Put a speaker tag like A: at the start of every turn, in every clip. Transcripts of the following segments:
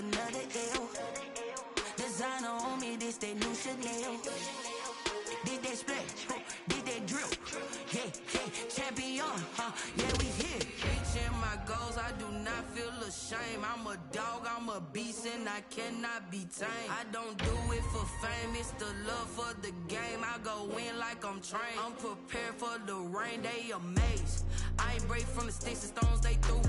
A: another L. Designer on me, this that new Chanel. Did that splash, did that drill. Yeah, champion, yeah, we here. Reaching my goals, I do not feel ashamed. I'm a dog, I'm a beast, and I cannot be tamed. I don't do it for fame, it's the love for the game. I go in like I'm trained. I'm prepared for the rain, they amazed. I ain't break from the sticks and stones they threw.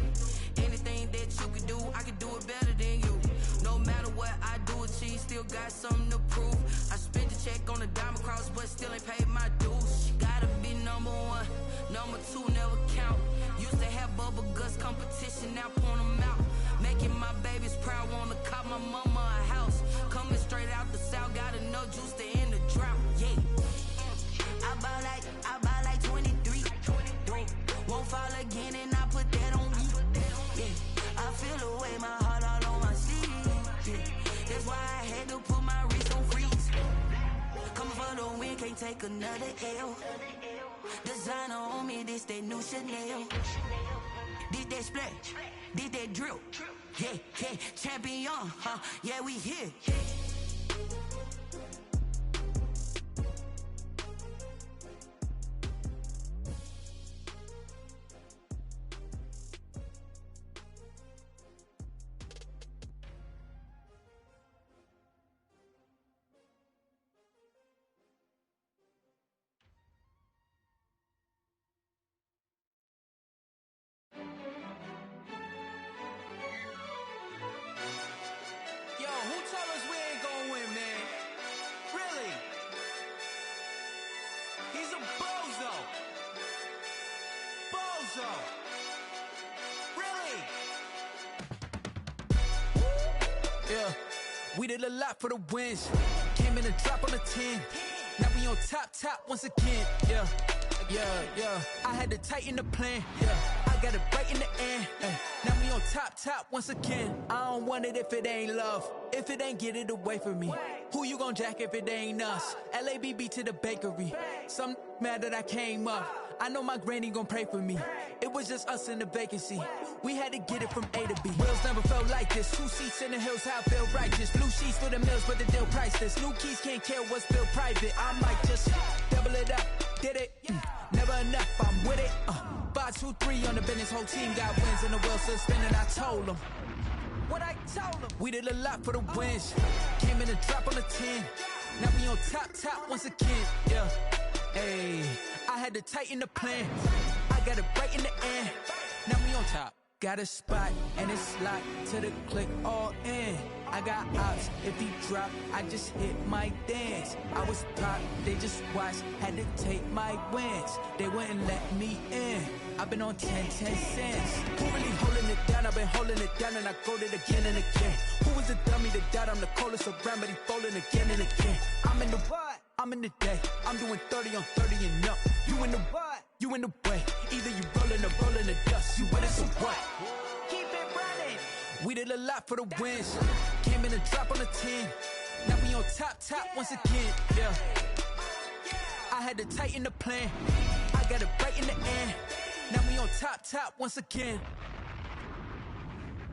A: Anything that you can do, I can do it better than you. No matter what I do, achieve, still got something to prove. I spent the check on the diamond cross, but still ain't paid my dues. Gotta be number one, number two never count. Used to have bubble guts competition, now point them out. Making my babies proud, wanna cop my mama a house. Coming straight out the south, got enough juice to end the drought. Yeah, I buy like 23. Won't fall again, and I put that on me. Yeah, I feel the way, my heart all on my sleeve. Yeah, that's why I had to put my wrist on freeze. Coming for the win, can't take another L. Designer on me, this that new Chanel. Did that splash, did that drill. Yeah, champion, yeah, we here.
B: We did a lot for the wins. Came in a drop on the 10. Now we on top once again. Yeah. I had to tighten the plan. Yeah, I got it right in the end. Now we on top once again. I don't want it if it ain't love. If it ain't, get it away from me. Who you gon' jack if it ain't us? LABB to the bakery. Some mad that I came up. I know my granny gon' pray for me. It was just us in the vacancy. We had to get it from A to B. Wheels never felt like this. 2 seats in the hills, how I feel righteous. Blue sheets for the mills, but the deal priceless. New keys can't care what's built private. I might just double it up. Did it? Never enough, I'm with it. 5, 2, 3 on the business. Whole team got wins and the wheels still spinning. I told them what I told them. We did a lot for the wins. Came in a drop on the 10. Now we on top once again. Yeah. Hey, I had to tighten the plan. I got it right in the end. Now we on top. Got a spot and it's locked to the click all in. I got ops, if he drop, I just hit my dance. I was top, they just watched, had to take my wins. They wouldn't let me in. I've been on 10 cents. Who really holding it down? I've been holding it down and I go it again and again. Who was the dummy that doubt? I'm the coldest around, but he folding again and again. I'm in the what? I'm in the day. I'm doing 30 on 30 and up. You in the what? You in the way. Either you rolling or rolling the dust. You with us or what? Keep it running. We did a lot for the wins. Came in a drop on the 10. Now we on top once again. Yeah. I had to tighten the plan. I got it right in the end. Now we on top once again.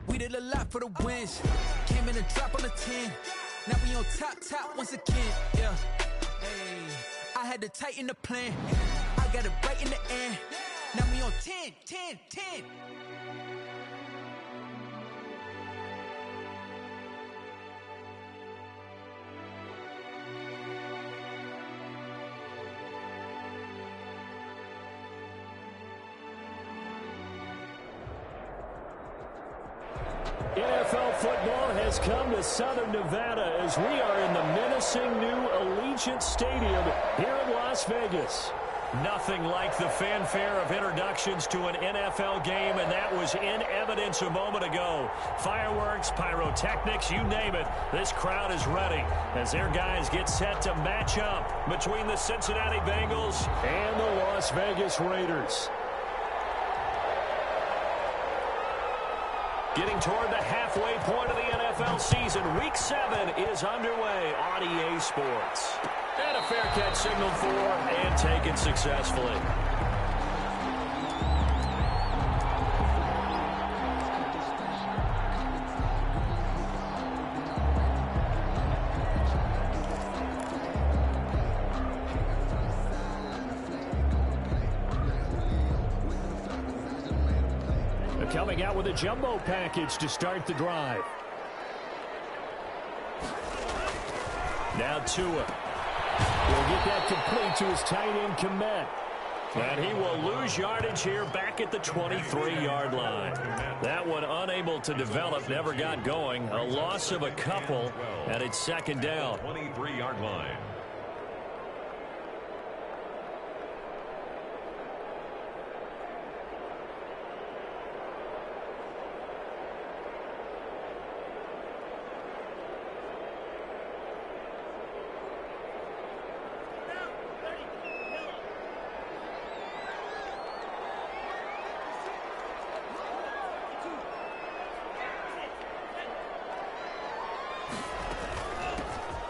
B: We did a lot for the wins. Came in a drop on the 10. Now we on top once again. Yeah. Hey, I had to tighten the plan. I got it right in the end. Now we on 10.
C: NFL football has come to Southern Nevada as we are in the menacing new Allegiant Stadium here in Las Vegas. Nothing like the fanfare of introductions to an NFL game, and that was in evidence a moment ago. Fireworks, pyrotechnics, you name it. This crowd is ready as their guys get set to match up between the Cincinnati Bengals and the Las Vegas Raiders. Getting toward the halfway point of the NFL season, Week 7 is underway on EA Sports. And a fair catch signaled for and taken successfully. coming out with a jumbo package to start the drive. Now Tua will get that complete to his tight end Komet. And he will lose yardage here back at the 23-yard line. That one unable to develop, never got going. A loss of a couple, and it's second down.
D: 23-yard line.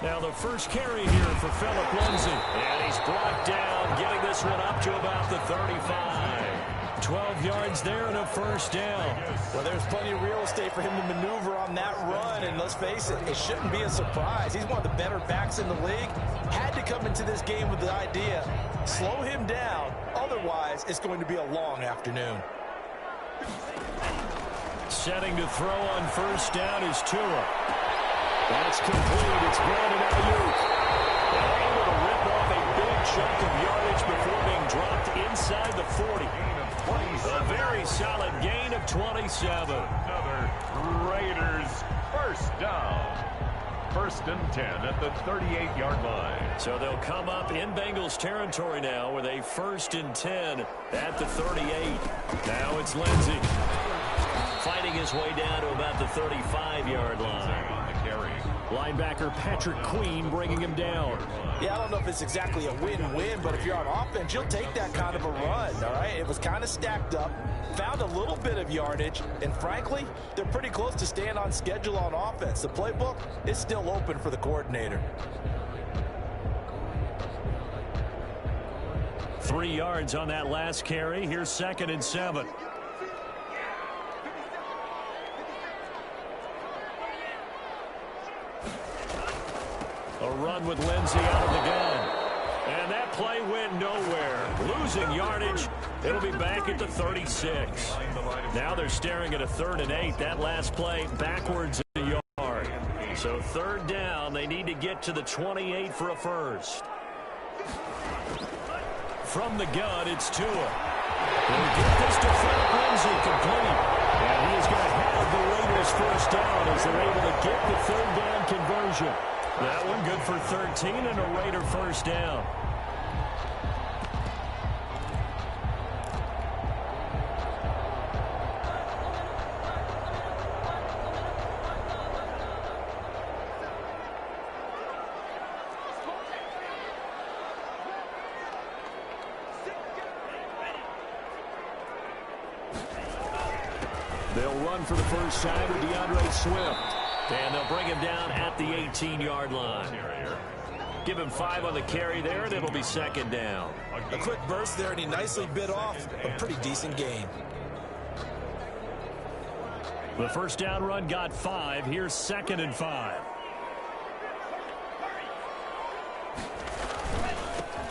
C: Now the first carry here for Phillip Lindsay. And he's brought down, getting this one up to about the 35. 12 yards there and a first down.
E: Well, there's plenty of real estate for him to maneuver on that run. And let's face it, it shouldn't be a surprise. He's one of the better backs in the league. Had to come into this game with the idea, slow him down. Otherwise, it's going to be a long afternoon.
C: Setting to throw on first down is Tua. That's complete. It's Brandon Ayuk. Able to rip off a big chunk of yardage before being dropped inside the 40. A very solid gain of 27.
D: Another Raiders first down. First and 10 at the 38-yard line.
C: So they'll come up in Bengals territory now with a first and 10 at the 38. Now it's Lindsay fighting his way down to about the 35-yard line. Linebacker Patrick Queen bringing him down.
E: Yeah, I don't know if it's exactly a win-win, but if you're on offense, you'll take that kind of a run, all right? It was kind of stacked up, found a little bit of yardage, and frankly, they're pretty close to staying on schedule on offense. The playbook is still open for the coordinator.
C: 3 yards on that last carry. Here's second and 7. A run with Lindsay out of the gun. And that play went nowhere. Losing yardage. It'll be back at the 36. Now they're staring at a 3rd and 8. That last play backwards a yard. So third down. They need to get to the 28 for a first. From the gun, it's Tua. They'll get this to Phillip Lindsay complete. And he is going to have the Raiders first down as they're able to get the 3rd down conversion. That one good for 13 and a Raider first down. They'll run for the first time with DeAndre Swift. And they'll bring him down at the 18-yard line. Give him 5 on the carry there, and it'll be second down.
E: A quick burst there, and he nicely bit off a pretty decent gain.
C: The first down run got 5. Here's second and 5.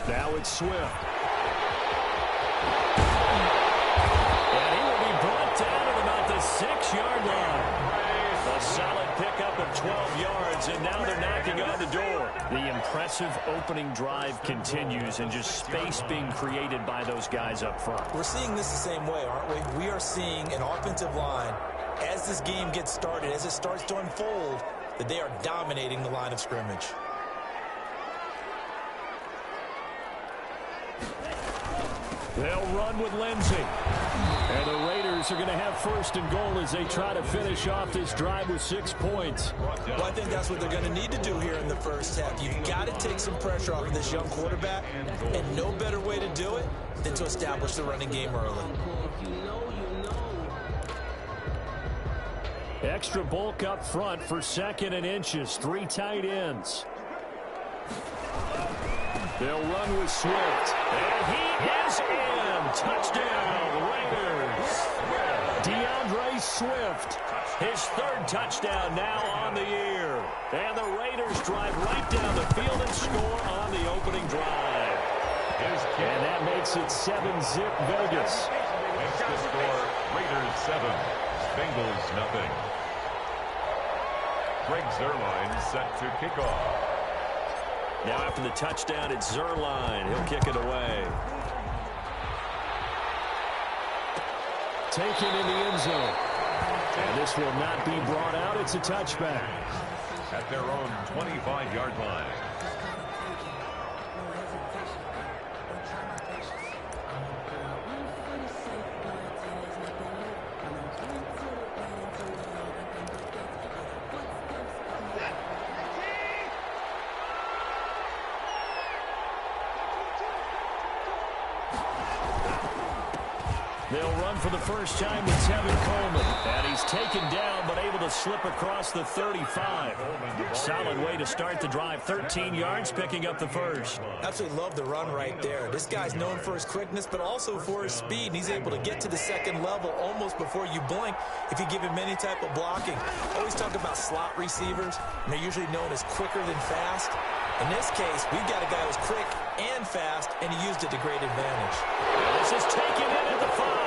C: Now it's Swift. And he will be brought down at about the 6-yard line. A solid pickup of 12 yards, and now they're knocking on the door. The impressive opening drive continues, and just space being created by those guys up front.
E: We're seeing this the same way, aren't we? We are seeing an offensive line, as this game gets started, as it starts to unfold, that they are dominating the line of scrimmage.
C: They'll run with Lindsay. And the Raiders are going to have first and goal as they try to finish off this drive with 6 points.
E: Well, I think that's what they're going to need to do here in the first half. You've got to take some pressure off of this young quarterback, and no better way to do it than to establish the running game early.
C: Extra bulk up front for 2nd and inches. 3 tight ends. They'll run with Swift. And he is in. Touchdown, Raiders. DeAndre Swift. His 3rd touchdown now on the year. And the Raiders drive right down the field and score on the opening drive. And that makes it 7-zip Vegas.
D: Makes the score Raiders 7, Bengals nothing. Greg Zuerlein set to kick off.
C: Now after the touchdown, it's Zuerlein. He'll kick it away. Taken in the end zone. And this will not be brought out. It's a touchback.
D: At their own 25-yard line.
C: They'll run for the first time with Tevin Coleman. And he's taken down, but able to slip across the 35. Solid way to start the drive. 13 yards, picking up the first.
E: Absolutely love the run right there. This guy's known for his quickness, but also for his speed. And he's able to get to the second level almost before you blink if you give him any type of blocking. Always talk about slot receivers, and they're usually known as quicker than fast. In this case, we've got a guy who's quick and fast, and he used it to great advantage.
C: And this is taken in at the 5.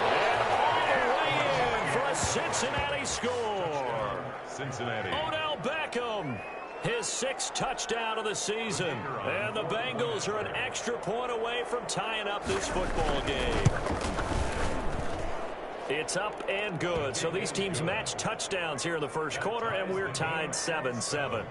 C: And all the way in for a Cincinnati score.
D: Cincinnati.
C: Odell Beckham, his 6th touchdown of the season. And the Bengals are an extra point away from tying up this football game. It's up and good. So these teams match touchdowns here in the first quarter, and we're tied 7-7.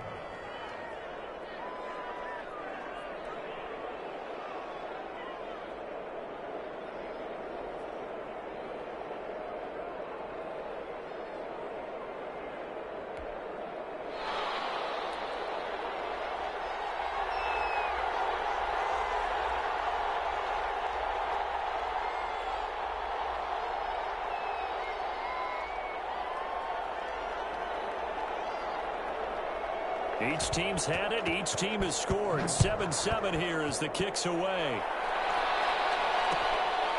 C: Each team's had it. Each team has scored. 7-7 here as the kick's away.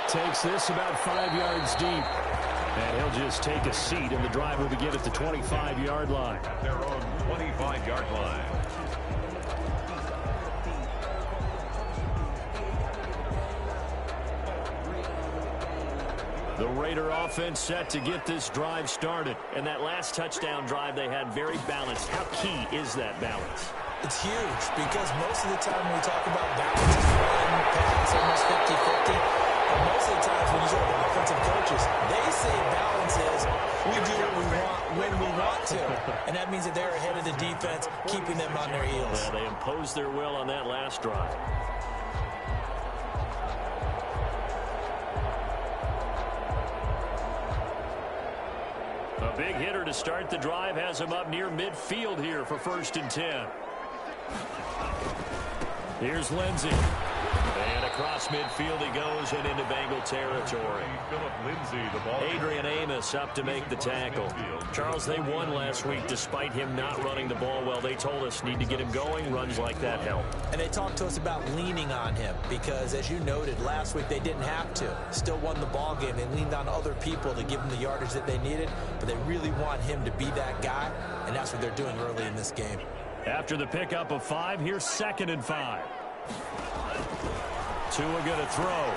C: Takes this about 5 yards deep. And he'll just take a seat, and the drive will begin at the 25-yard line.
D: At their own 25-yard line.
C: The Raider offense set to get this drive started. And that last touchdown drive they had very balanced. How key is that balance?
E: It's huge because most of the time when we talk about balance, it's run, pass, almost 50-50. But most of the times when you talk to offensive coaches, they say balance is we do what we want when we want to. And that means that they're ahead of the defense, keeping them on their heels.
C: Well, they imposed their will on that last drive. A big hitter to start the drive has him up near midfield here for 1st and 10. Here's Lindsey. And across midfield he goes and into Bengal territory.
D: Philip Lindsay, the ball.
C: Adrian Amos up to make the tackle. Charles, they won last week despite him not running the ball well. They told us need to get him going. Runs like that help.
E: And they talked to us about leaning on him because, as you noted, last week they didn't have to. Still won the ball game. They leaned on other people to give them the yardage that they needed, but they really want him to be that guy, and that's what they're doing early in this game.
C: After the pickup of 5, here's 2nd and 5. Tua going to throw.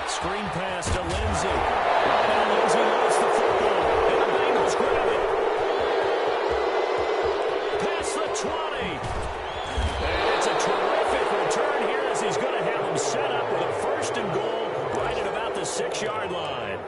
C: Screen pass to Lindsey. Now Lindsey lost the football, and the Bengals grab it. Past the 20. And it's a terrific return here as he's going to have him set up with a 1st and goal right at about the 6-yard line.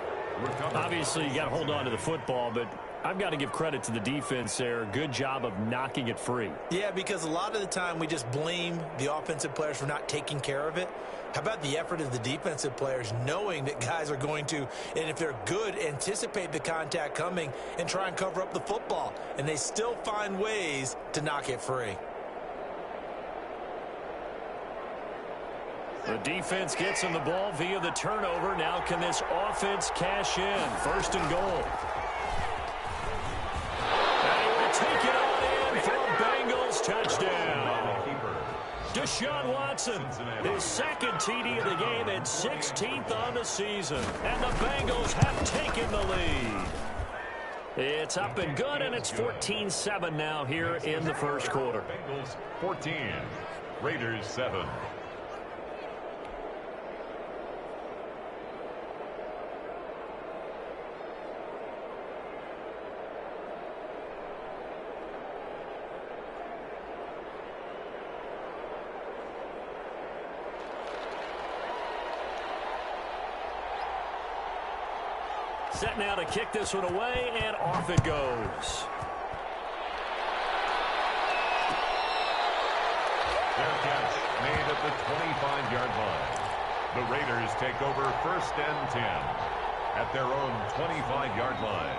C: Obviously, you got to hold on to the football, but I've got to give credit to the defense there. Good job of knocking it free.
E: Yeah, because a lot of the time we just blame the offensive players for not taking care of it. How about the effort of the defensive players knowing that guys are going to, and if they're good, anticipate the contact coming and try and cover up the football. And they still find ways to knock it free.
C: The defense gets him the ball via the turnover. Now can this offense cash in? 1st and goal. And he will take it on in for a Bengals touchdown. Deshaun Watson, his 2nd TD of the game and 16th on the season. And the Bengals have taken the lead. It's up and good, and it's 14-7 now here in the first quarter.
D: Bengals 14, Raiders 7.
C: Set now to kick this one away, and off it goes.
D: Fair catch made at the 25-yard line. The Raiders take over 1st and 10 at their own 25-yard line.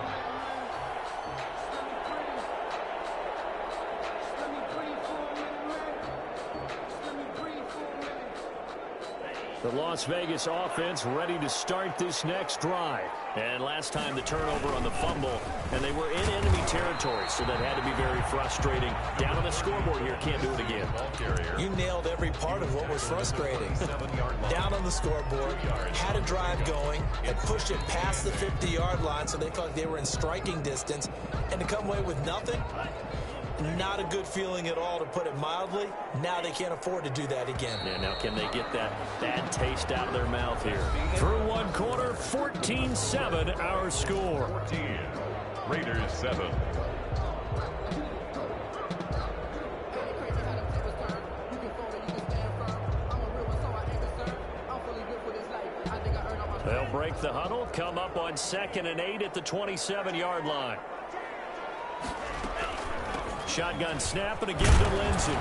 C: The Las Vegas offense ready to start this next drive. And last time the turnover on the fumble, and they were in enemy territory, so that had to be very frustrating. Down on the scoreboard here, can't do it again.
E: You nailed every part of what was frustrating. Down on the scoreboard, had a drive going, and pushed it past the 50-yard line, so they felt they were in striking distance, and to come away with nothing, not a good feeling at all, to put it mildly. Now they can't afford to do that again.
C: Yeah, now can they get that bad taste out of their mouth here? Through one quarter, 14-7 our score.
D: 14, Raiders 7.
C: They'll break the huddle, come up on 2nd and 8 at the 27-yard line. Shotgun snap, and again to Lindsey.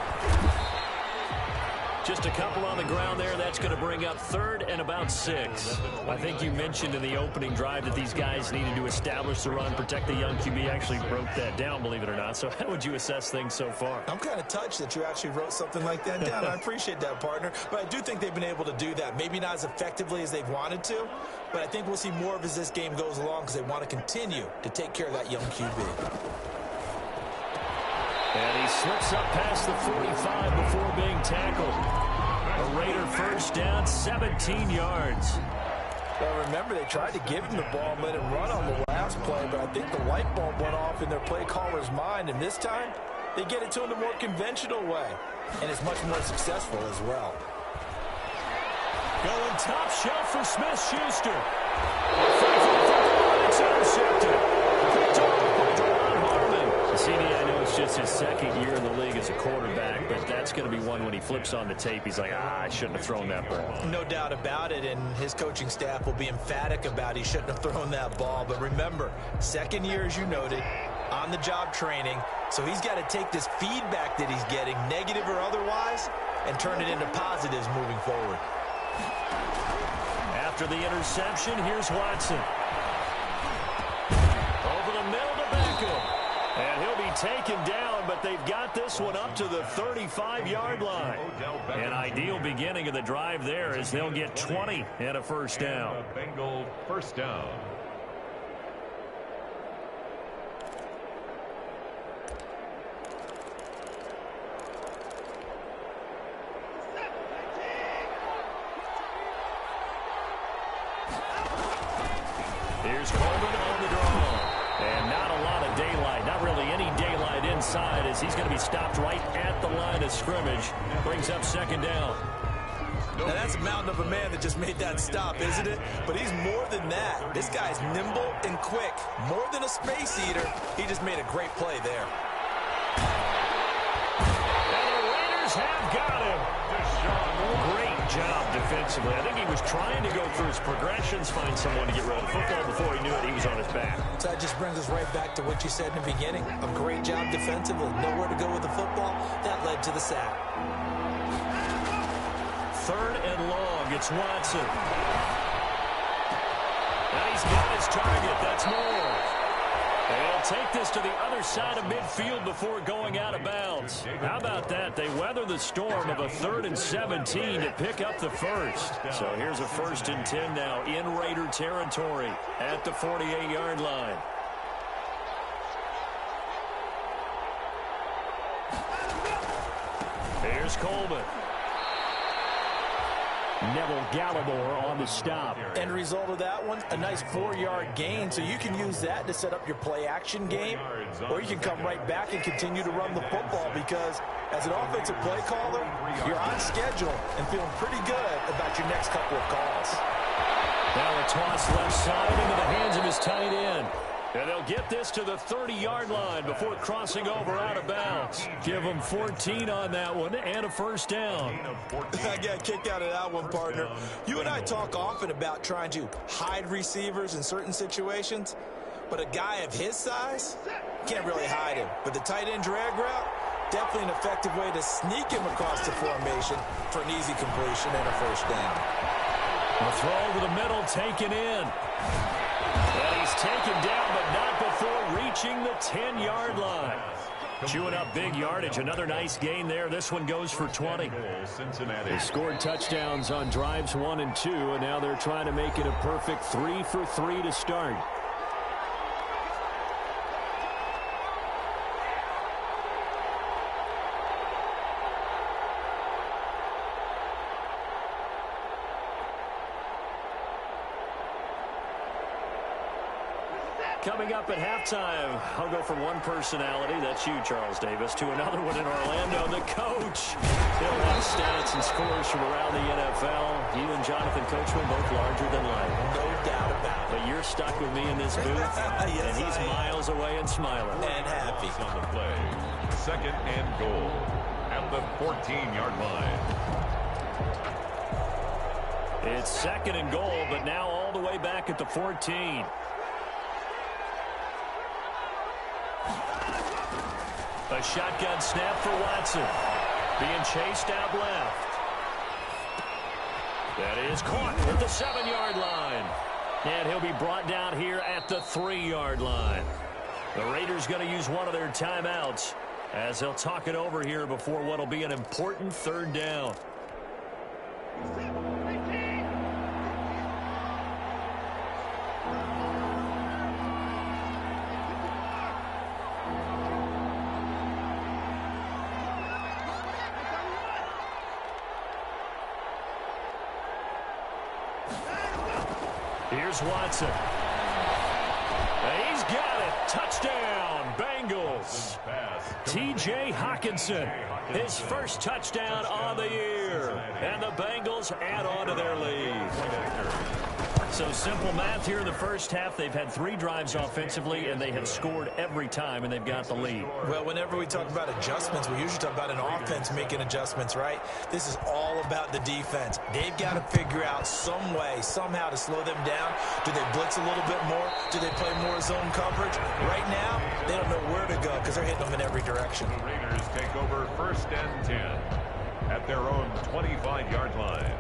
C: Just a couple on the ground there. That's going to bring up 3rd and about 6. I think you mentioned in the opening drive that these guys needed to establish the run, protect the young QB. Actually broke that down, believe it or not. So how would you assess things so far?
E: I'm kind of touched that you actually wrote something like that down. I appreciate that, partner. But I do think they've been able to do that. Maybe not as effectively as they've wanted to, but I think we'll see more of as this game goes along, because they want to continue to take care of that young QB.
C: And he slips up past the 45 before being tackled. A Raider first down, 17 yards.
E: Well, remember, they tried to give him the ball and let him run on the last play, but I think the light bulb went off in their play caller's mind, and this time they get it to him the more conventional way, and it's much more successful as well.
C: Going top shelf for Smith-Schuster. It's intercepted. CD, I know it's just his 2nd year in the league as a quarterback, but that's going to be one when he flips on the tape, he's like, I shouldn't have thrown that ball.
E: No doubt about it, and his coaching staff will be emphatic about he shouldn't have thrown that ball. But remember, 2nd year, as you noted, on-the-job training, so he's got to take this feedback that he's getting, negative or otherwise, and turn it into positives moving forward.
C: After the interception, here's Watson. Over the middle to Beckham. And he'll be taken down, but they've got this one up to the 35-yard line. An ideal beginning of the drive there, as they'll get 20 and a first down.
D: Bengal first down.
C: Here's Coleman on the draw. And not a lot of daylight, not really any daylight inside, as he's going to be stopped right at the line of scrimmage. Brings up 2nd down.
E: Now that's a mountain of a man that just made that stop, isn't it? But he's more than that. This guy's nimble and quick. More than a space eater, he just made a great play there.
C: And the Raiders have got him. Great job defensively. I think he was trying to go through his progressions, find someone to get rid of the football. Before he knew it, he was on his back.
E: So that just brings us right back to what you said in the beginning. A great job defensively. Nowhere to go with the football. That led to the sack.
C: 3rd and long. It's Watson. And he's got his target. That's more. They'll take this to the other side of midfield before going out of bounds. How about that? They weather the storm of a 3rd and 17 to pick up the first. So here's a 1st and 10 now in Raider territory at the 48-yard line. Here's Coleman. Neville Gallimore on the stop.
E: End result of that one, a nice 4-yard gain. So you can use that to set up your play-action game, or you can come right back and continue to run the football, because as an offensive play caller, you're on schedule and feeling pretty good about your next couple of calls.
C: Now a toss left side into the hands of his tight end. And they'll get this to the 30-yard line before crossing over out of bounds. Give them 14 on that one and a first down.
E: I got a kick out of that one, partner. You and I talk often about trying to hide receivers in certain situations, but a guy of his size can't really hide him. But the tight end drag route, definitely an effective way to sneak him across the formation for an easy completion and a first down.
C: A throw over the middle, taken in. And he's taken down, but not before reaching the 10-yard line. Chewing up big yardage. Another nice gain there. This one goes for 20. They scored touchdowns on drives 1 and 2, and now they're trying to make it a perfect 3 for 3 to start. Coming up at halftime, I'll go from one personality, that's you, Charles Davis, to another one in Orlando, the coach. He'll have stats and scores from around the NFL. You and Jonathan Coachman both larger than life.
E: No doubt about it.
C: But you're stuck with me in this booth,
E: Yes,
C: and he's miles away and smiling.
E: And happy.
D: On the play, 2nd and goal at the 14-yard line.
C: It's 2nd and goal, but now all the way back at the 14. A shotgun snap for Watson. Being chased out left. That is caught at the 7-yard line. And he'll be brought down here at the 3-yard line. The Raiders going to use one of their timeouts as they'll talk it over here before what will be an important 3rd down. Here's Watson. He's got it. Touchdown, Bengals. T.J. Hawkinson, his first touchdown on the year. And the Bengals add on to their lead. So simple math here in the first half. They've had 3 drives offensively, and they have scored every time, and they've got the lead.
E: Well, whenever we talk about adjustments, we usually talk about an offense making adjustments, right? This is all about the defense. They've got to figure out some way, somehow to slow them down. Do they blitz a little bit more? Do they play more zone coverage? Right now, they don't know where to go because they're hitting them in every direction.
D: The Raiders take over 1st and 10 at their own 25-yard line.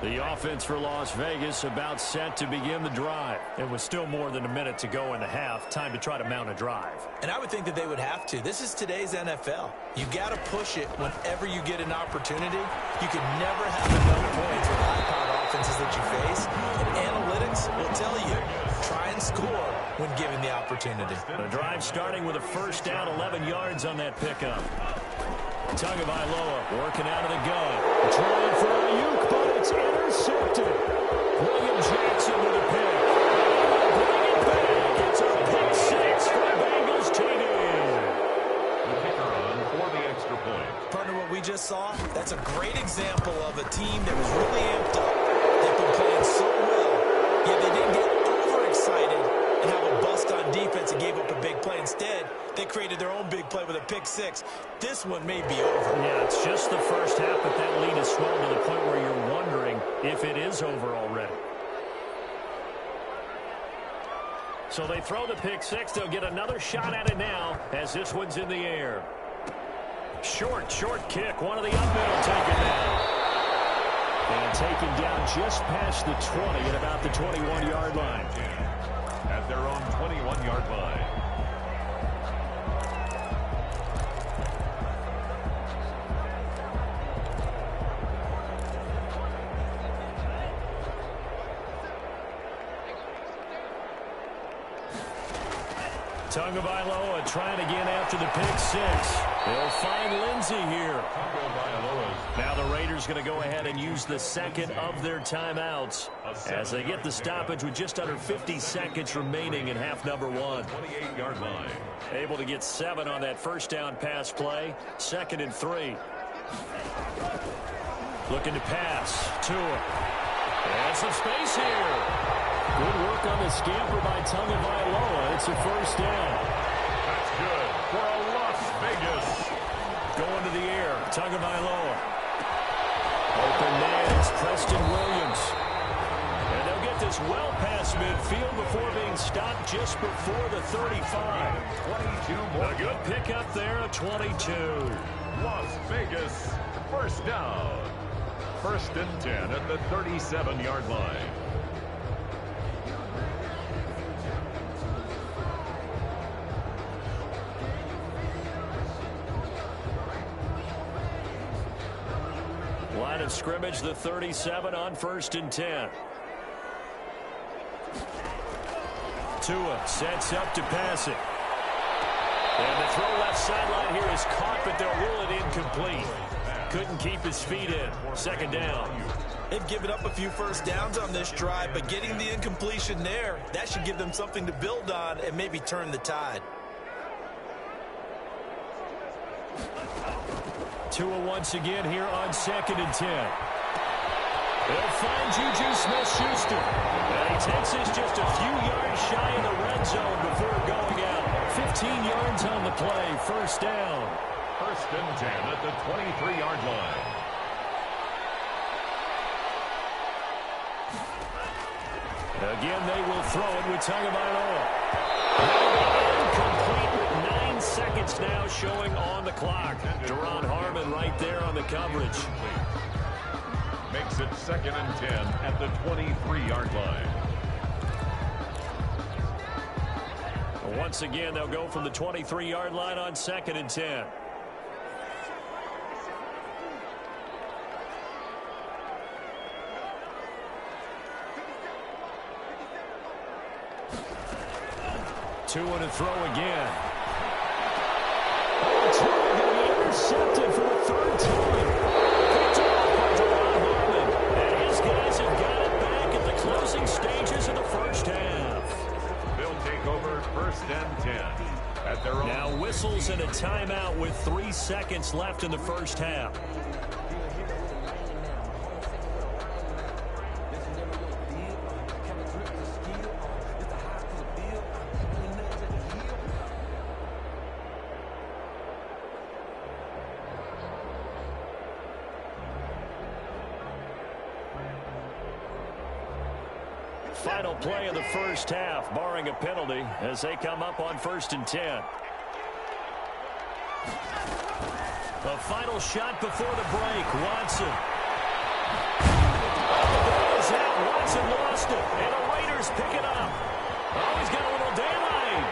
C: The offense for Las Vegas about set to begin the drive. It was still more than a minute to go in the half. Time to try to mount a drive.
E: And I would think that they would have to. This is today's NFL. You got to push it whenever you get an opportunity. You can never have enough points with high-powered offenses that you face. And analytics will tell you, try and score when given the opportunity.
C: The drive starting with a first down, 11 yards on that pickup. Tagovailoa working out of the gun. Trying for Ayuk, but it's intercepted. William Jackson with a pick. Bring it back. It's a pick 6 for the Bengals TD.
D: The kicker on for the extra point.
E: Partner, what we just saw, that's a great example of a team that was really amped up. They've been playing so well, yet they didn't get overexcited and have a bust on defense and gave up a big play. Instead, they created their own big play with a pick 6. This one may be over.
C: Yeah, it's just the first half, but that lead has swelled to the point where you're wondering if it is over already. So they throw the pick 6. They'll get another shot at it now as this one's in the air. Short kick. One of the up middle taken down. And taken down just past the 20 at about the 21-yard line.
D: At their own 21-yard line.
C: Tagovailoa trying again after the pick six. They'll find Lindsey here. Now the Raiders going to go ahead and use the second of their timeouts as they get the stoppage with just under 50 seconds remaining in half number one.
D: 28-yard line.
C: Able to get 7 on that first down pass play. 2nd and 3. Looking to pass. Tua. And some space here. Good work on the scamper by Tagovailoa. It's a first down.
D: That's good for a Las Vegas.
C: Going to the air. Tagovailoa. Open man is Preston Williams. And they'll get this well past midfield before being stopped just before the 35.
D: 22 more.
C: A good pickup there, a 22.
D: Las Vegas, first down. 1st and 10 at the 37-yard line.
C: Line of scrimmage, the 37 on 1st and 10. Tua sets up to pass it. And the throw left sideline here is caught, but they'll rule it incomplete. Couldn't keep his feet in. 2nd down.
E: They've given up a few first downs on this drive, but getting the incompletion there, that should give them something to build on and maybe turn the tide.
C: Tua once again here on 2nd and 10. They'll find Juju Smith-Schuster. And he takes this just a few yards shy of the red zone before going out. 15 yards on the play, 1st down.
D: 1st and 10 at the 23-yard line.
C: Again, they will throw it with Tagovailoa. Incomplete with 9 seconds now showing on the clock. Deron Harmon right there on the coverage.
D: Makes it 2nd and 10 at the 23-yard line.
C: Once again, they'll go from the 23-yard line on 2nd and 10. Tua to throw again. Oh, Tua going to be intercepted for the 3rd time. Picked off by Deron Harmon. And his guys have got it back at the closing stages of the 1st half.
D: They'll take over 1st and 10 at their own.
C: Now whistles and a timeout with 3 seconds left in the 1st half. Final play of the 1st half, barring a penalty, as they come up on 1st and 10. A final shot before the break. Watson. Ball is out. Watson lost it. And the Raiders pick it up. Oh, he's got a little daylight.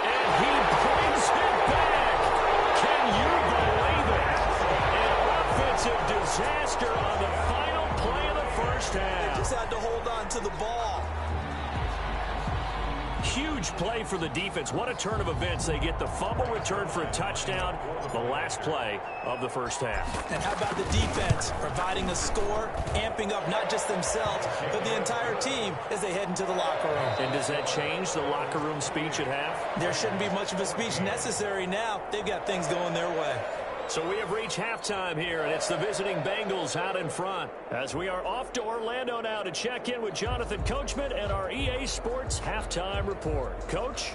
C: And he brings it back. Can you believe it? An offensive disaster on the final play of the 1st half.
E: Just had to hold on to the ball.
C: Huge play for the defense. What a turn of events. They get the fumble return for a touchdown, the last play of the 1st half.
E: And how about the defense providing a score, amping up not just themselves, but the entire team as they head into the locker room.
C: And does that change the locker room speech at half?
E: There shouldn't be much of a speech necessary now. They've got things going their way.
C: So we have reached halftime here, and it's the visiting Bengals out in front. As we are off to Orlando now to check in with Jonathan Coachman and our EA Sports Halftime Report. Coach?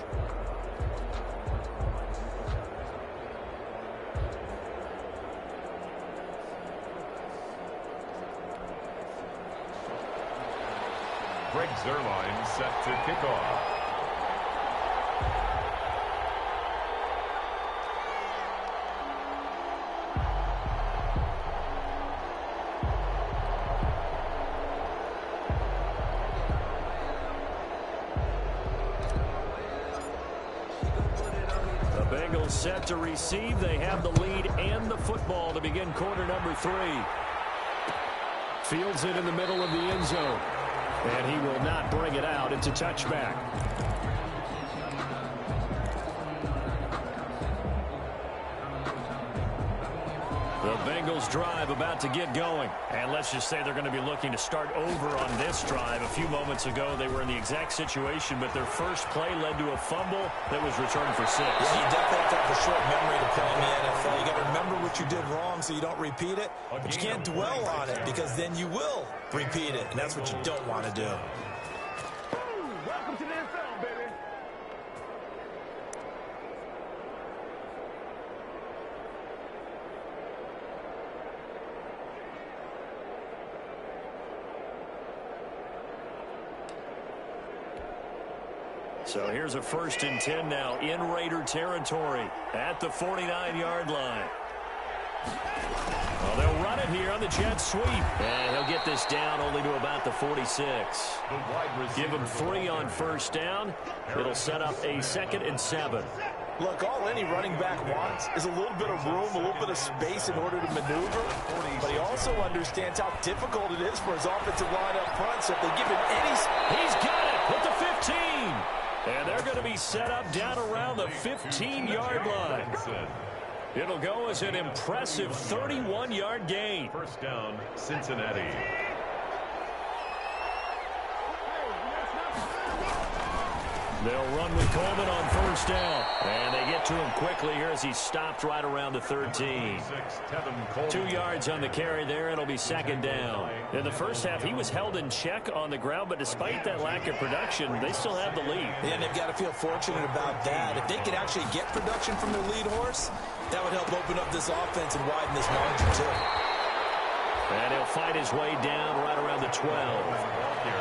D: Greg Zuerlein set to kick off.
C: Set to receive. They have the lead and the football to begin quarter number 3. Fields it in the middle of the end zone. And he will not bring it out. It's a touchback. The Bengals drive about to get going. And let's just say they're going to be looking to start over on this drive. A few moments ago, they were in the exact situation, but their first play led to a fumble that was returned for 6.
E: Yeah, you definitely have to have a short memory to play in the NFL. You got to remember what you did wrong so you don't repeat it, but you can't dwell on it because then you will repeat it, and that's what you don't want to do.
F: Welcome to the NFL, baby.
C: So here's a 1st and 10 now in Raider territory at the 49-yard line. Well, they'll run it here on the jet sweep. And he'll get this down only to about the 46. Give him 3 on 1st down. It'll set up a 2nd and 7.
E: Look, all any running back wants is a little bit of room, a little bit of space in order to maneuver. But he also understands how difficult it is for his offensive line up front. So if they give him any...
C: He's got it at the 15. And they're going to be set up down around the 15-yard line. It'll go as an impressive 31-yard gain.
D: 1st down, Cincinnati.
C: They'll run with Coleman on 1st down. And they get to him quickly here as he's stopped right around the 13. 2 yards on the carry there. It'll be 2nd down. In the first half, he was held in check on the ground, but despite that lack of production, they still have the lead.
E: Yeah, and they've got to feel fortunate about that. If they could actually get production from their lead horse, that would help open up this offense and widen this margin, too.
C: And he'll fight his way down right around the 12.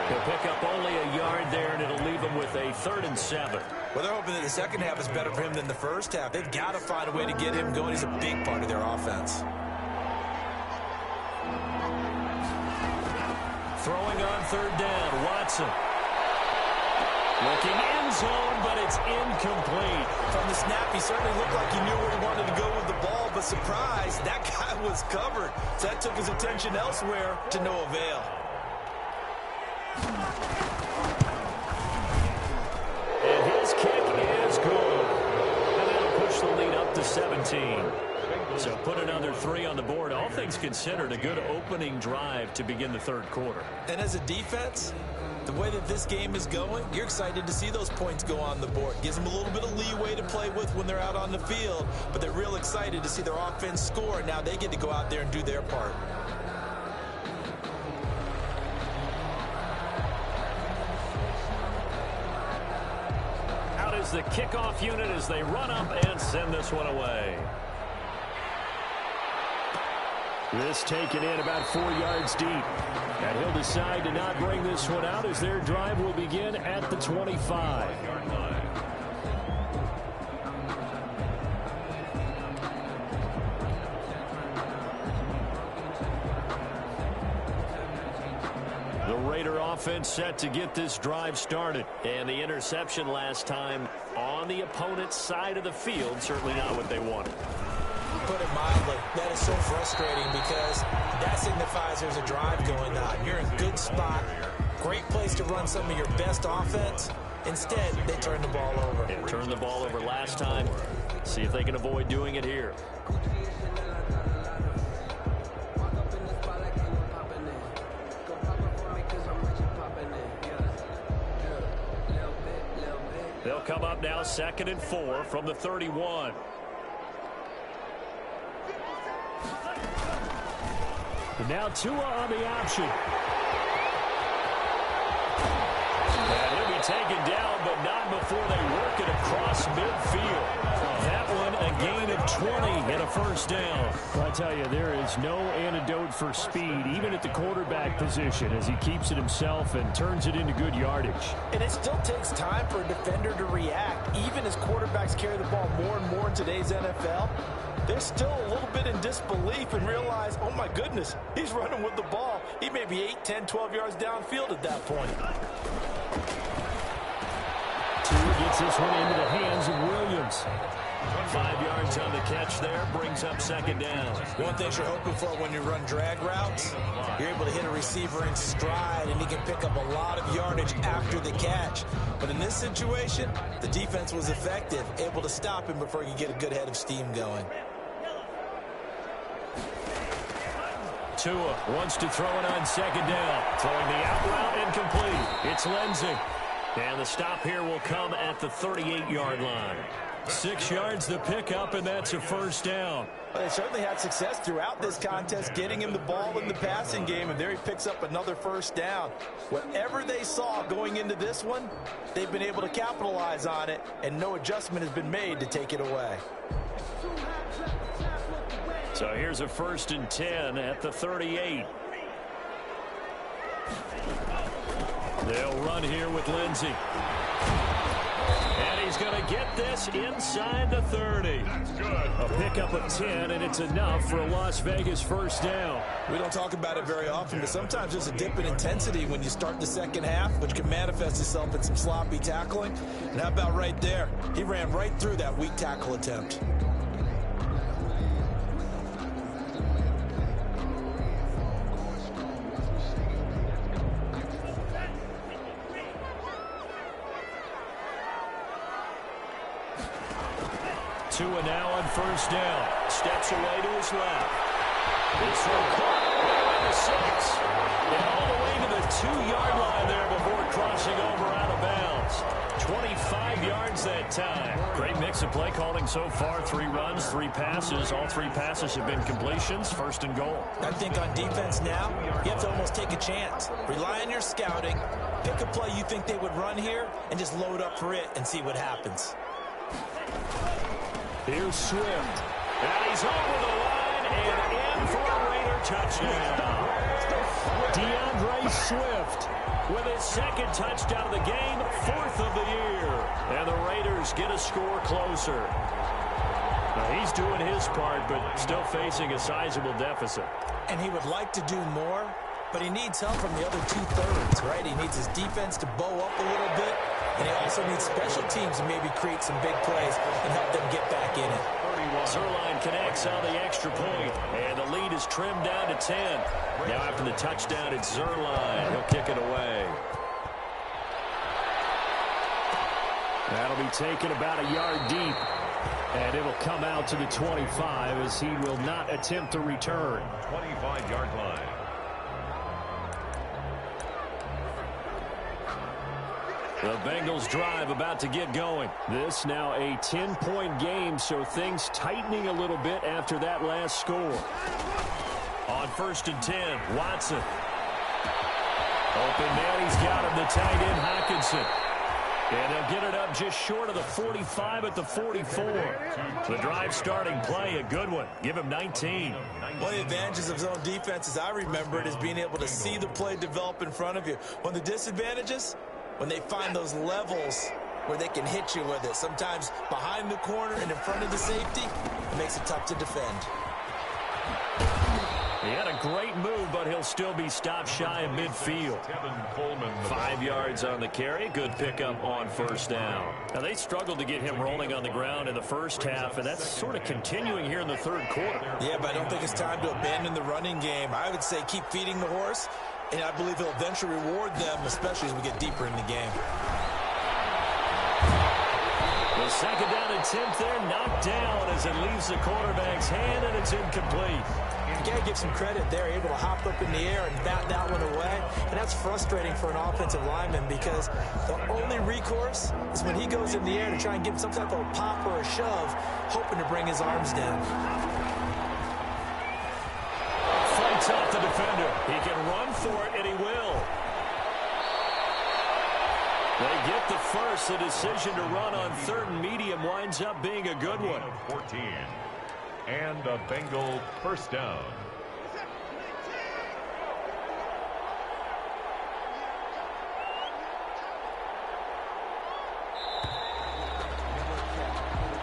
C: He'll pick up only a yard there, and it'll leave him with a 3rd and 7.
E: Well, they're hoping that the second half is better for him than the first half. They've got to find a way to get him going. He's a big part of their offense.
C: Throwing on 3rd down, Watson. Looking end zone, but it's incomplete.
E: From the snap, he certainly looked like he knew where he wanted to go with the ball, but surprise, that guy was covered. So that took his attention elsewhere to no avail.
C: And his kick is good. And that'll push the lead up to 17. So put another 3 on the board. All things considered, a good opening drive to begin the 3rd quarter.
E: And as a defense, the way that this game is going, you're excited to see those points go on the board. Gives them a little bit of leeway to play with when they're out on the field, but they're real excited to see their offense score, and now they get to go out there and do their part.
C: Out is the kickoff unit as they run up and send this one away. This taken in about 4 yards deep. And he'll decide to not bring this one out as their drive will begin at the 25-yard line. The Raider offense set to get this drive started. And the interception last time on the opponent's side of the field, certainly not what they wanted.
E: Put it mildly, that is so frustrating because that signifies there's a drive going on. You're in a good spot, great place to run some of your best offense. Instead, they turn the ball over.
C: They turned the ball over last time. See if they can avoid doing it here. They'll come up now 2nd and 4 from the 31. And now Tua on the option. And he'll be taken down, but not before they work it across midfield. That one a gain of 20 and a 1st down.
G: Well, I tell you, there is no antidote for speed, even at the quarterback position, as he keeps it himself and turns it into good yardage.
E: And it still takes time for a defender to react. Even as quarterbacks carry the ball more and more in today's NFL, they're still a little bit in disbelief and realize, oh my goodness, he's running with the ball. He may be 8, 10, 12 yards downfield at that point.
G: Tua gets this one into the hands of Williams.
C: 5 yards on the catch there, brings up 2nd down.
E: One thing you're hoping for when you run drag routes, you're able to hit a receiver in stride, and he can pick up a lot of yardage after the catch. But in this situation, the defense was effective, able to stop him before he could get a good head of steam going.
C: Tua wants to throw it on second down. Throwing the out route incomplete. It's Lindsey. And the stop here will come at the 38-yard line. 6 yards the pickup, and that's a first down.
E: Well, they certainly had success throughout this contest, getting him the ball in the passing game, and there he picks up another first down. Whatever they saw going into this one, they've been able to capitalize on it, and no adjustment has been made to take it away.
C: So here's a 1st and 10 at the 38. They'll run here with Lindsey. And he's going to get this inside the 30.
D: That's good.
C: A pickup of 10, and it's enough for a Las Vegas first down.
E: We don't talk about it very often, but sometimes there's a dip in intensity when you start the second half, which can manifest itself in some sloppy tackling. And how about right there? He ran right through that weak tackle attempt.
C: Tua now on first down. Steps away to his left. This one caught at the 6. And all the way to the 2-yard line there before crossing over out of bounds. 25 yards that time. Great mix of play calling so far. 3 runs, 3 passes. All 3 passes have been completions. 1st and goal.
E: I think on defense now, you have to almost take a chance. Rely on your scouting. Pick a play you think they would run here and just load up for it and see what happens.
C: Here's Swift. And he's over the line and in for a Raider touchdown. DeAndre Swift with his 2nd touchdown of the game, 4th of the year. And the Raiders get a score closer. Now he's doing his part, but still facing a sizable deficit.
E: And he would like to do more, but he needs help from the other 2/3, right? He needs his defense to bow up a little bit, and he also needs special teams to maybe create some big plays and help them get back in it.
C: Zerline connects on the extra point, and the lead is trimmed down to 10. Now after the touchdown, it's Zerline. He'll kick it away. That'll be taken about a yard deep, and it'll come out to the 25 as he will not attempt to return.
D: 25-yard line.
C: The Bengals drive about to get going. This now a 10-point game, so things tightening a little bit after that last score. On 1st and 10, Watson. Open man, he's got him, the tight end, Hockenson. And they'll get it up just short of the 45 at the 44. The drive starting play, a good one. Give him 19.
E: One of the advantages of zone defense, as I remember it, is being able to see the play develop in front of you. One of the disadvantages, when they find those levels where they can hit you with it, sometimes behind the corner and in front of the safety, it makes it tough to defend.
C: He had a great move, but he'll still be stopped shy of midfield. 5 yards on the carry. Good pickup on 1st down. Now, they struggled to get him rolling on the ground in the first half, and that's sort of continuing here in the 3rd quarter.
E: Yeah, but I don't think it's time to abandon the running game. I would say keep feeding the horse, and I believe he'll eventually reward them, especially as we get deeper in the game.
C: The 2nd down attempt there knocked down as it leaves the quarterback's hand, and it's incomplete.
E: You got to give some credit there, able to hop up in the air and bat that one away. And that's frustrating for an offensive lineman because the only recourse is when he goes in the air to try and give some type of a pop or a shove, hoping to bring his arms down.
C: Fights off the defender. He can run for it, and he will. They get the first. The decision to run on 3rd and medium winds up being a good one.
D: 14. And a Bengal first down.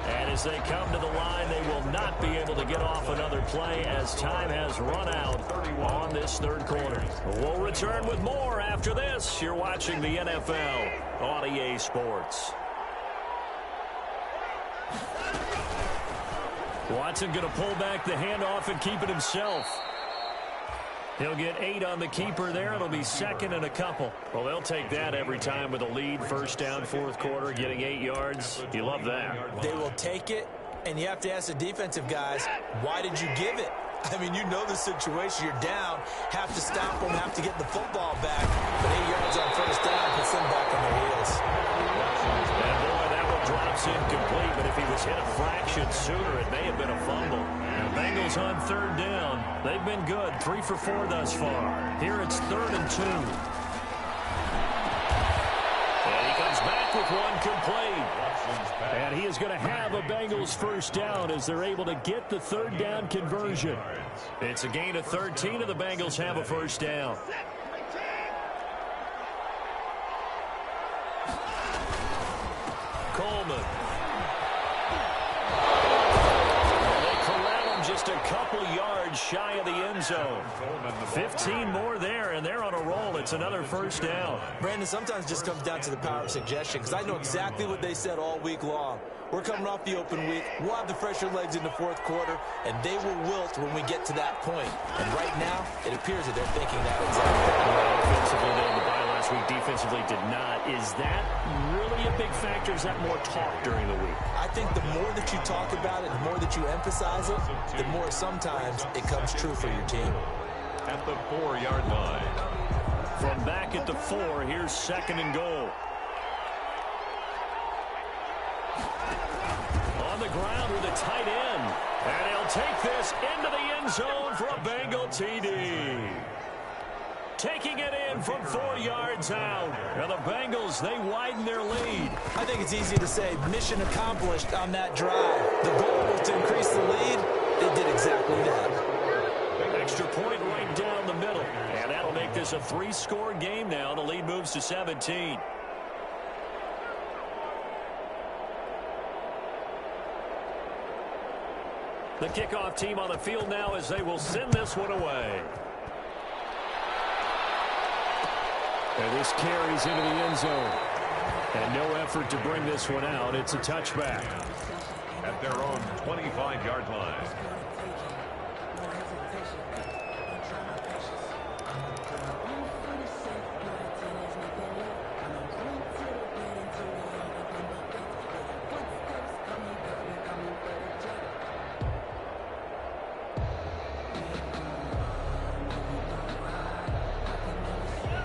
C: And as they come to the line, they will not be able to get off another play as time has run out on this 3rd quarter. We'll return with more after this. You're watching the NFL on EA Sports. Watson going to pull back the handoff and keep it himself. He'll get 8 on the keeper there. It'll be 2nd and a couple. Well, they'll take that every time with a lead. 1st down, 4th quarter, getting 8 yards. You love that.
E: They will take it, and you have to ask the defensive guys, why did you give it? I mean, you know the situation. You're down, have to stop them, have to get the football back. But 8 yards on first down puts them back on their heels.
C: And boy, that one drops incomplete, but if he was hit a fraction sooner, it may have been a fumble. And Bengals on third down. They've been good, 3 for 4 thus far. Here it's 3rd and 2. And he comes back with one complete. And he is going to have a Bengals first down as they're able to get the 3rd down conversion. It's a gain of 13, and the Bengals have a first down. Coleman. They corral him just a couple yards shy of the end zone. 15 more there, and they're on a roll. It's another first down.
E: Brandon, sometimes it just comes down to the power of suggestion, because I know exactly what they said all week long. We're coming off the open week. We'll have the fresher legs in the 4th quarter, and they will wilt when we get to that point. And right now, it appears that they're thinking that exactly.
C: Offensively, they had the bye last week. Defensively did not. Is that really a big factor? Is that more talk during the week?
E: I think the more that you talk about it, the more that you emphasize it, the more sometimes it comes true for your team.
D: At the 4-yard line.
C: From back at the 4, here's 2nd and goal. On the ground with a tight end. And he'll take this into the end zone for a Bengal TD. Taking it in from 4 yards out. And the Bengals, they widen their lead.
E: I think it's easy to say mission accomplished on that drive. The goal was to increase the lead. They did exactly that.
C: Extra point right down the middle. And that'll make this a 3-score game now. The lead moves to 17. The kickoff team on the field now as they will send this one away. And this carries into the end zone. And no effort to bring this one out. It's a touchback.
D: At their own 25-yard line.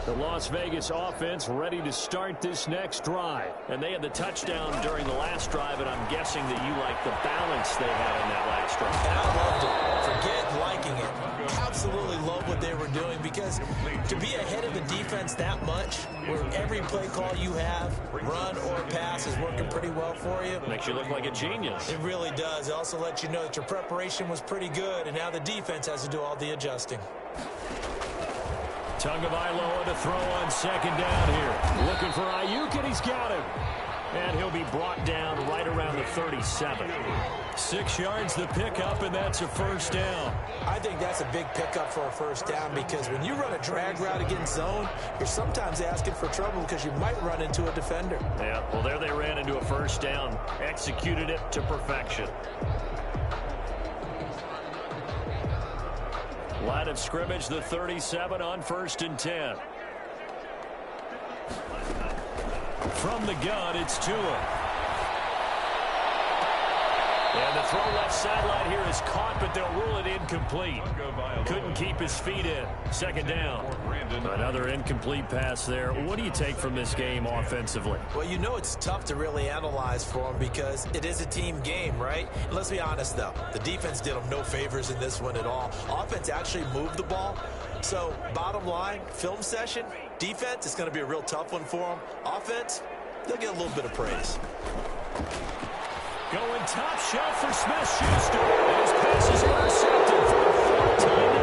C: The Las Vegas offense ready to start this next drive. And they had the touchdown during the last drive, and I'm guessing that you like the balance they had in that last drive.
E: And I loved it. Forget liking it. Absolutely love what they were doing, because to be ahead of the defense that much, where every play call you have, run or pass, is working pretty well for you.
C: Makes you look like a genius.
E: It really does. It also lets you know that your preparation was pretty good, and now the defense has to do all the adjusting.
C: Tagovailoa to throw on 2nd down here. Looking for Ayuk, and he's got him. And he'll be brought down right around the 37. 6 yards the pickup, and that's a first down.
E: I think that's a big pickup for a first down, because when you run a drag route against zone, you're sometimes asking for trouble because you might run into a defender.
C: Yeah, well, there they ran into a first down. Executed it to perfection. Line of scrimmage, the 37 on 1st and 10. From the gun, it's Tua. And the throw left sideline here is caught, but they'll rule it incomplete. Couldn't keep his feet in. 2nd down. Another incomplete pass there. What do you take from this game offensively?
E: Well, you know it's tough to really analyze for them, because it is a team game, right? And let's be honest, though. The defense did them no favors in this one at all. Offense actually moved the ball. So, bottom line, film session, defense is going to be a real tough one for them. Offense, they'll get a little bit of praise.
C: Going top shelf for Smith-Schuster. And his pass is intercepted for the 4th time.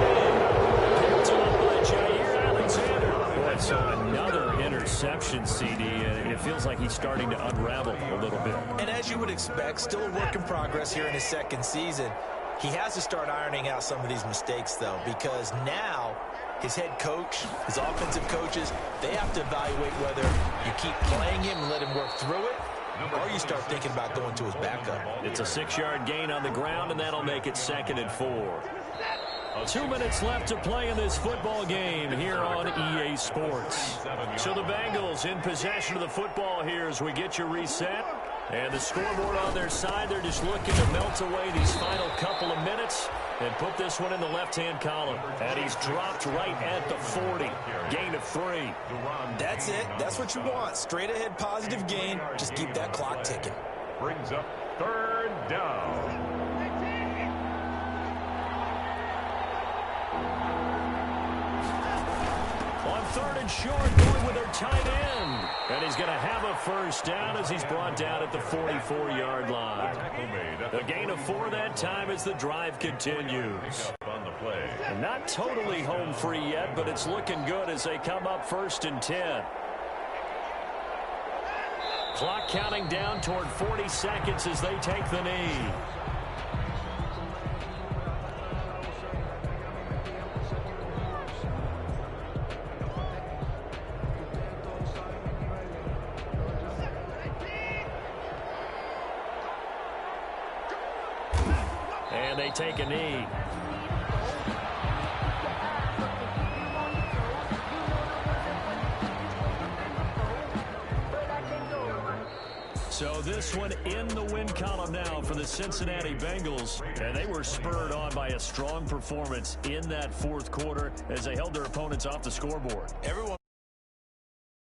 C: Picked up by Jair Alexander. So another interception, CD. And it feels like he's starting to unravel a little bit.
E: And as you would expect, still a work in progress here in his 2nd season. He has to start ironing out some of these mistakes, though, because now his head coach, his offensive coaches, they have to evaluate whether you keep playing him and let him work through it, or you start thinking about going to his backup.
C: It's a 6-yard gain on the ground, and that'll make it 2nd and 4. 2 minutes left to play in this football game here on EA Sports. So the Bengals in possession of the football here as we get you reset. And the scoreboard on their side, they're just looking to melt away these final couple of minutes. and put this one in the left-hand column. And he's dropped right at the 40. Gain of 3.
E: That's it. That's what you want. Straight ahead positive gain. Just keep that clock ticking.
D: Brings up 3rd down.
C: On 3rd and short, going with their tight end. And he's going to have a first down as he's brought down at the 44-yard line. The gain of 4 that time as the drive continues.
D: On the play.
C: And not totally home free yet, but it's looking good as they come up 1st and 10. Clock counting down toward 40 seconds as they take the knee. And they take a knee. So this one in the win column now for the Cincinnati Bengals. And they were spurred on by a strong performance in that 4th quarter as they held their opponents off the scoreboard.
E: Everyone